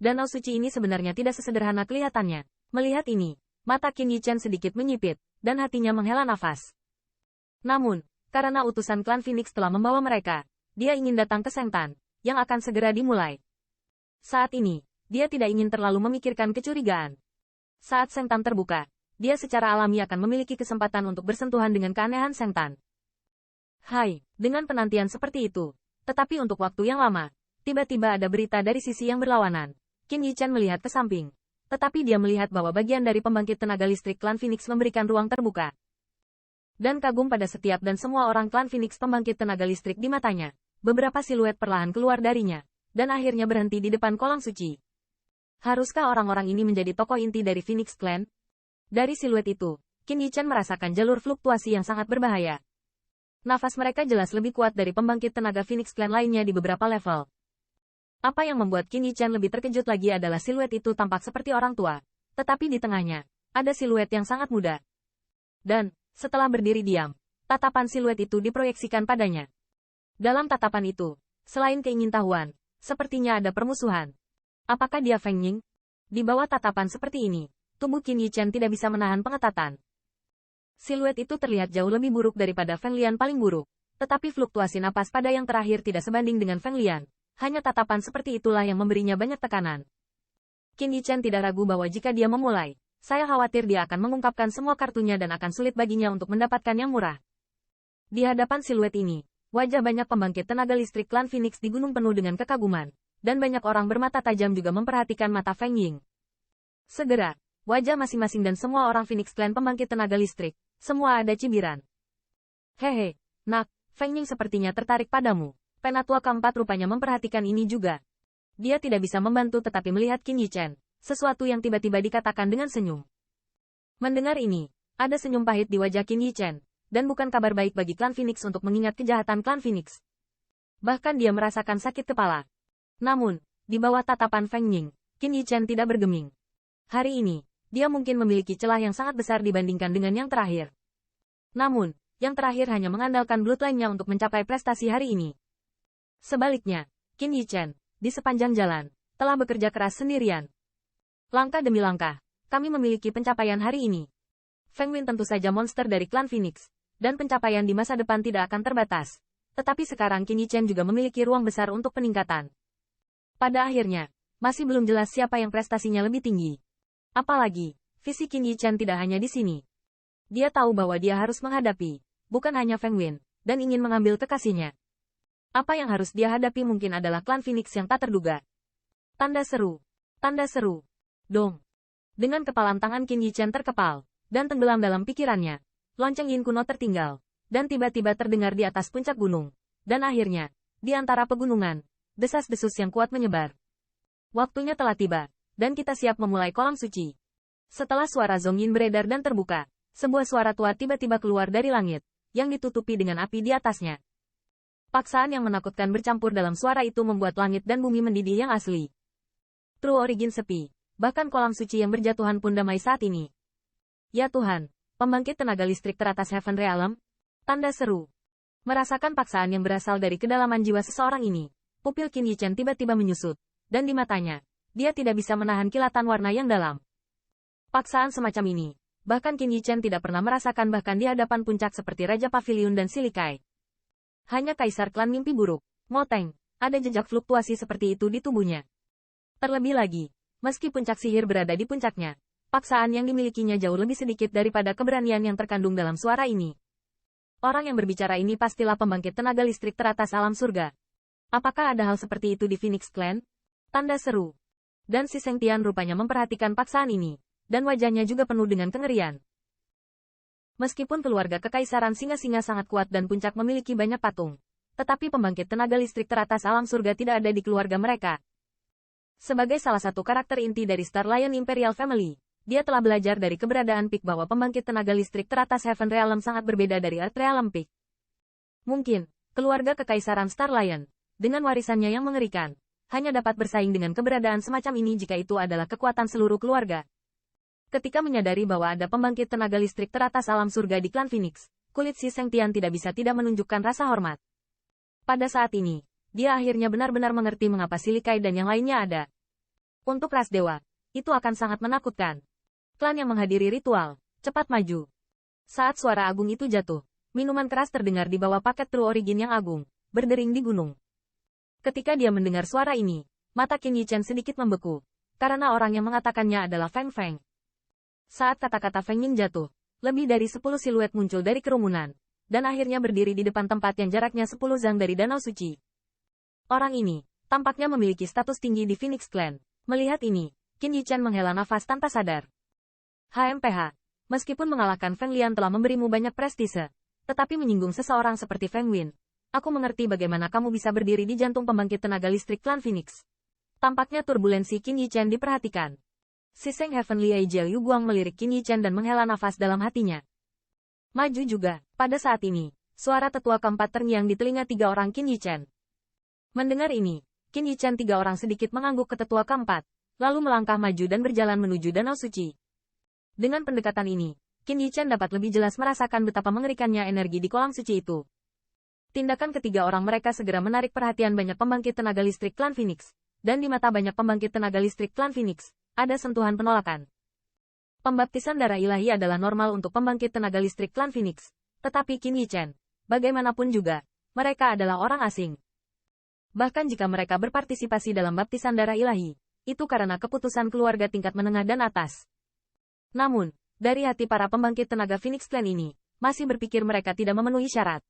Danau suci ini sebenarnya tidak sesederhana kelihatannya. Melihat ini, mata Qin Yichen sedikit menyipit, dan hatinya menghela nafas. Namun, karena utusan klan Phoenix telah membawa mereka, dia ingin datang ke Sengtan, yang akan segera dimulai. Saat ini, dia tidak ingin terlalu memikirkan kecurigaan. Saat Sengtan terbuka, dia secara alami akan memiliki kesempatan untuk bersentuhan dengan keanehan Sengtan. Hai, dengan penantian seperti itu, tetapi untuk waktu yang lama, tiba-tiba ada berita dari sisi yang berlawanan. Qin Yichen melihat ke samping, tetapi dia melihat bahwa bagian dari pembangkit tenaga listrik klan Phoenix memberikan ruang terbuka. Dan kagum pada setiap dan semua orang klan Phoenix pembangkit tenaga listrik di matanya. Beberapa siluet perlahan keluar darinya, dan akhirnya berhenti di depan kolam suci. Haruskah orang-orang ini menjadi tokoh inti dari Phoenix Clan? Dari siluet itu, Qin Yichen merasakan jalur fluktuasi yang sangat berbahaya. Nafas mereka jelas lebih kuat dari pembangkit tenaga Phoenix Clan lainnya di beberapa level. Apa yang membuat Qin Yichen lebih terkejut lagi adalah siluet itu tampak seperti orang tua, tetapi di tengahnya, ada siluet yang sangat muda. Dan, setelah berdiri diam, tatapan siluet itu diproyeksikan padanya. Dalam tatapan itu, selain keingintahuan, sepertinya ada permusuhan. Apakah dia Feng Ying? Di bawah tatapan seperti ini, tubuh Qin Yichen tidak bisa menahan pengetatan. Siluet itu terlihat jauh lebih buruk daripada Feng Lian paling buruk, tetapi fluktuasi napas pada yang terakhir tidak sebanding dengan Feng Lian. Hanya tatapan seperti itulah yang memberinya banyak tekanan. Qin Yichen tidak ragu bahwa jika dia memulai, saya khawatir dia akan mengungkapkan semua kartunya dan akan sulit baginya untuk mendapatkan yang murah. Di hadapan siluet ini, wajah banyak pembangkit tenaga listrik klan Phoenix di gunung penuh dengan kekaguman, dan banyak orang bermata tajam juga memperhatikan mata Feng Ying. Segera, wajah masing-masing dan semua orang Phoenix Clan pembangkit tenaga listrik, semua ada cibiran. Hehe, nak, Feng Ying sepertinya tertarik padamu. Penatua keempat rupanya memperhatikan ini juga. Dia tidak bisa membantu tetapi melihat Qin Yichen, sesuatu yang tiba-tiba dikatakan dengan senyum. Mendengar ini, ada senyum pahit di wajah Qin Yichen, dan bukan kabar baik bagi klan Phoenix untuk mengingat kejahatan klan Phoenix. Bahkan dia merasakan sakit kepala. Namun, di bawah tatapan Feng Ying, Qin Yichen tidak bergeming. Hari ini, dia mungkin memiliki celah yang sangat besar dibandingkan dengan yang terakhir. Namun, yang terakhir hanya mengandalkan bloodline-nya untuk mencapai prestasi hari ini. Sebaliknya, Qin Yichen, di sepanjang jalan, telah bekerja keras sendirian. Langkah demi langkah, kami memiliki pencapaian hari ini. Feng Win tentu saja monster dari klan Phoenix, dan pencapaian di masa depan tidak akan terbatas. Tetapi sekarang Qin Yichen juga memiliki ruang besar untuk peningkatan. Pada akhirnya, masih belum jelas siapa yang prestasinya lebih tinggi. Apalagi, visi Qin Yichen tidak hanya di sini. Dia tahu bahwa dia harus menghadapi, bukan hanya Feng Win, dan ingin mengambil kekasihnya. Apa yang harus dia hadapi mungkin adalah klan Phoenix yang tak terduga. Tanda seru. Tanda seru. Dong. Dengan kepalan tangan Qin Yichen terkepal, dan tenggelam dalam pikirannya, lonceng yin kuno tertinggal, dan tiba-tiba terdengar di atas puncak gunung. Dan akhirnya, di antara pegunungan, desas-desus yang kuat menyebar. Waktunya telah tiba, dan kita siap memulai kolam suci. Setelah suara Zhong Yin beredar dan terbuka, sebuah suara tua tiba-tiba keluar dari langit, yang ditutupi dengan api di atasnya. Paksaan yang menakutkan bercampur dalam suara itu membuat langit dan bumi mendidih yang asli. True Origin sepi, bahkan kolam suci yang berjatuhan pun damai saat ini. Ya Tuhan, pembangkit tenaga listrik teratas Heaven Realm? Tanda seru. Merasakan paksaan yang berasal dari kedalaman jiwa seseorang ini, pupil Qin Yichen tiba-tiba menyusut, dan di matanya, dia tidak bisa menahan kilatan warna yang dalam. Paksaan semacam ini, bahkan Qin Yichen tidak pernah merasakan bahkan di hadapan puncak seperti Raja Pavilion dan Silikai. Hanya Kaisar Klan Mimpi Buruk, Mo Teng, ada jejak fluktuasi seperti itu di tubuhnya. Terlebih lagi, meski puncak sihir berada di puncaknya, paksaan yang dimilikinya jauh lebih sedikit daripada keberanian yang terkandung dalam suara ini. Orang yang berbicara ini pastilah pembangkit tenaga listrik teratas alam surga. Apakah ada hal seperti itu di Phoenix Clan? Tanda seru. Dan si Seng Tian rupanya memperhatikan paksaan ini, dan wajahnya juga penuh dengan kengerian. Meskipun keluarga kekaisaran singa-singa sangat kuat dan puncak memiliki banyak patung, tetapi pembangkit tenaga listrik teratas alam surga tidak ada di keluarga mereka. Sebagai salah satu karakter inti dari Star Lion Imperial Family, dia telah belajar dari keberadaan Peak bahwa pembangkit tenaga listrik teratas Heaven Realm sangat berbeda dari Earth Realm Peak. Mungkin, keluarga kekaisaran Star Lion, dengan warisannya yang mengerikan, hanya dapat bersaing dengan keberadaan semacam ini jika itu adalah kekuatan seluruh keluarga. Ketika menyadari bahwa ada pembangkit tenaga listrik teratas alam surga di klan Phoenix, kulit si Seng Tian tidak bisa tidak menunjukkan rasa hormat. Pada saat ini, dia akhirnya benar-benar mengerti mengapa Silikai dan yang lainnya ada. Untuk ras dewa, itu akan sangat menakutkan. Klan yang menghadiri ritual, cepat maju. Saat suara agung itu jatuh, minuman keras terdengar di bawah paket True Origin yang agung, berdering di gunung. Ketika dia mendengar suara ini, mata Qin Yichen sedikit membeku, karena orang yang mengatakannya adalah Feng Feng. Saat kata-kata Feng Ying jatuh, lebih dari 10 siluet muncul dari kerumunan, dan akhirnya berdiri di depan tempat yang jaraknya 10 zang dari Danau Suci. Orang ini, tampaknya memiliki status tinggi di Phoenix Clan. Melihat ini, Qin Yichen menghela nafas tanpa sadar. HMPH, meskipun mengalahkan Feng Lian telah memberimu banyak prestise, tetapi menyinggung seseorang seperti Feng Win, aku mengerti bagaimana kamu bisa berdiri di jantung pembangkit tenaga listrik klan Phoenix. Tampaknya turbulensi Qin Yichen diperhatikan. Siseng Heavenly Angel Yu Guang melirik Qin Yichen dan menghela nafas dalam hatinya. Maju juga, pada saat ini, suara tetua keempat terngiang di telinga 3 orang Qin Yichen. Mendengar ini, Qin Yichen 3 orang sedikit mengangguk ke tetua keempat, lalu melangkah maju dan berjalan menuju Danau Suci. Dengan pendekatan ini, Qin Yichen dapat lebih jelas merasakan betapa mengerikannya energi di kolam suci itu. Tindakan ketiga orang mereka segera menarik perhatian banyak pembangkit tenaga listrik klan Phoenix, dan di mata banyak pembangkit tenaga listrik klan Phoenix, ada sentuhan penolakan. Pembaptisan darah ilahi adalah normal untuk pembangkit tenaga listrik klan Phoenix, tetapi Qin Yichen, bagaimanapun juga, mereka adalah orang asing. Bahkan jika mereka berpartisipasi dalam baptisan darah ilahi, itu karena keputusan keluarga tingkat menengah dan atas. Namun, dari hati para pembangkit tenaga Phoenix Clan ini, masih berpikir mereka tidak memenuhi syarat.